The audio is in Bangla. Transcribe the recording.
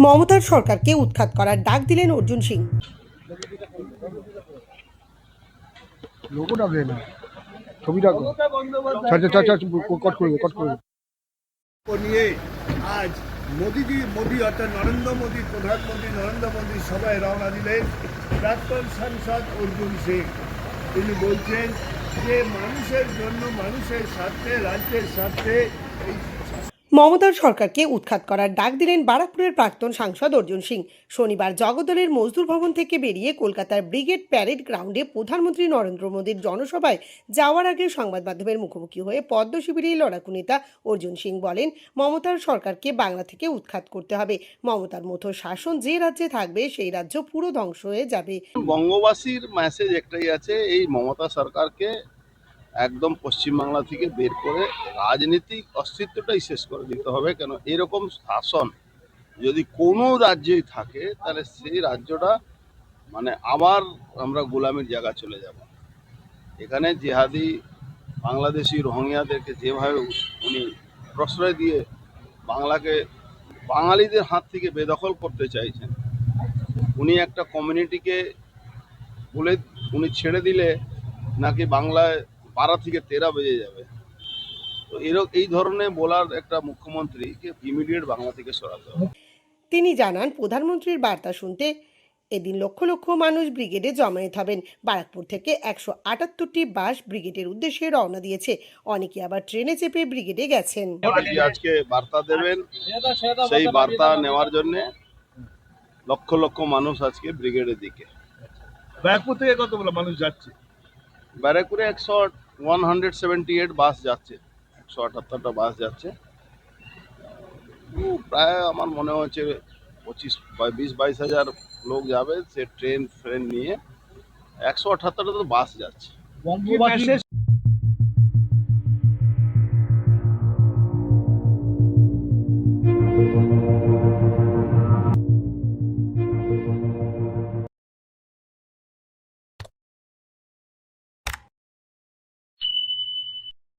মমতার সরকারকে উৎখাত করার ডাক দিলেন অর্জুন সিং। লোগোটা দে না, ছবিটা কট করবে নিয়ে আজ মোদী অর্থাৎ নরেন্দ্র মোদী, প্রধানমন্ত্রী নরেন্দ্র মোদী সবাই রওনা দিলেন। প্রাক্তন সাংসদ অর্জুন সিং তিনি বলছেন যে মানুষের জন্য, মানুষের স্বার্থে, রাজ্যের স্বার্থে মমতার সরকারকে উৎখাত করার ডাক দিলেন বারাকপুরের প্রাক্তন সাংসদ অর্জুন সিং। শনিবার জগদলের মজদুর ভবন থেকে বেরিয়ে কলকাতার ব্রিগেড প্যারেড গ্রাউন্ডে প্রধানমন্ত্রী নরেন্দ্র মোদীর জনসভায় যাওয়ার আগে সংবাদ মাধ্যমের মুখোমুখি হয়ে পদ্ম শিবিরের লড়াকু নেতা অর্জুন সিং বলেন, মমতার সরকারকে বাংলা থেকে উৎখাত করতে হবে। মমতার মতো শাসন যে রাজ্যে থাকবে সেই রাজ্য পুরো ধ্বংস হয়ে যাবে। বঙ্গবাসীর মেসেজ একটাই আছে, এই মমতা সরকারকে একদম পশ্চিমবাংলা থেকে বের করে রাজনৈতিক অস্তিত্বটাই শেষ করে দিতে হবে। কেন এরকম শাসন যদি কোনো রাজ্যেই থাকে তাহলে সেই রাজ্যটা আবার আমরা গোলামির জায়গা চলে যাব। এখানে জেহাদি বাংলাদেশি রোহিঙ্গাদেরকে যেভাবে উনি প্রশ্রয় দিয়ে বাংলাকে বাঙালিদের হাত থেকে বেদখল করতে চাইছেন, উনি একটা কমিউনিটিকে বলে উনি ছেড়ে দিলে নাকি বাংলায় 12 থেকে 13 বেজে যাবে। তো এই ধরনের বলার একটা মুখ্যমন্ত্রীকে ইমিডিয়েট বাংলা থেকে সরাতে হবে। তিনি জানান, প্রধানমন্ত্রীর বার্তা শুনতে এদিন লক্ষ লক্ষ মানুষ ব্রিগেডে জমায়েত হবেন। বারাকপুর থেকে 178টি বাস ব্রিগেডের উদ্দেশ্যে রওনা দিয়েছে। অনেকে আবার ট্রেনে চেপে ব্রিগেডে গেছেন। আজকে বার্তা দেবেন, সেই বার্তা নেওয়ার জন্য লক্ষ লক্ষ মানুষ আজকে ব্রিগেডের দিকে। ব্যারাকপুর থেকে কতগুলো মানুষ যাচ্ছে? ব্যারাকপুরে 178 বাস যাচ্ছে, 178টা বাস যাচ্ছে। প্রায় আমার মনে হচ্ছে 20-22 হাজার লোক যাবে সে ট্রেন নিয়ে। 178টা তো বাস যাচ্ছে।